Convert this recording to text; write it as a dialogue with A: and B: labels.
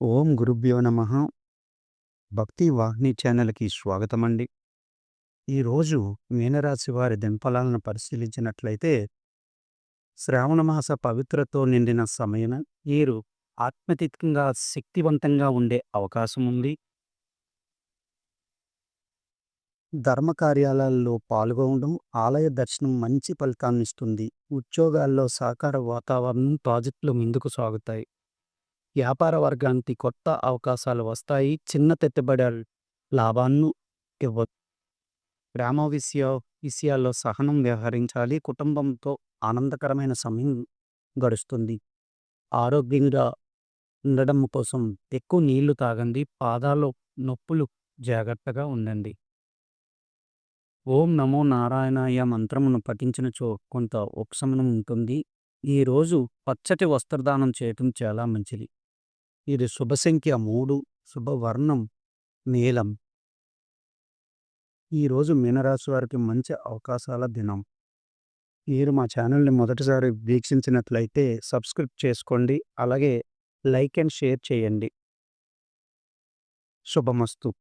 A: ఓం గురుభ్యో నమః. భక్తి వాహిని ఛానల్‌కి స్వాగతమండి. ఈరోజు మీనరాశి వారి దినఫలాలను పరిశీలించినట్లయితే, శ్రావణ మాస పవిత్రతో నిండిన సమయన వీరు ఆత్మతికంగా శక్తివంతంగా ఉండే అవకాశం ఉంది. ధర్మ కార్యాలయాల్లో పాల్గొనడం, ఆలయ దర్శనం మంచి ఫలితాన్నిస్తుంది. ఉద్యోగాల్లో సహకార వాతావరణం, ప్రాజెక్టులు ముందుకు సాగుతాయి. వ్యాపార వర్గానికి కొత్త అవకాశాలు వస్తాయి. చిన్న పెట్టుబడులు లాభాలను ఇవ్వచ్చు. గ్రామ విషయాల్లో సహనం వ్యవహరించాలి. కుటుంబంతో ఆనందకరమైన సమయం గడుస్తుంది. ఆరోగ్యంగా ఉండడం కోసం ఎక్కువ నీళ్లు తాగండి. పాదాలు నొప్పులు జాగ్రత్తగా ఉండండి. ఓం నమో నారాయణాయ మంత్రమును పఠించినచో కొంత ఉపశమనం ఉంటుంది. ఈరోజు పచ్చటి వస్త్రదానం చేయటం చాలా మంచిది. ఇది శుభ సంఖ్య 3, శుభవర్ణం నీలం. ఈరోజు మీనరాశి వారికి మంచి అవకాశాల దినం. మీరు మా ఛానల్ని మొదటిసారి వీక్షించినట్లయితే సబ్స్క్రైబ్ చేసుకోండి. అలాగే లైక్ అండ్ షేర్ చేయండి. శుభమస్తు.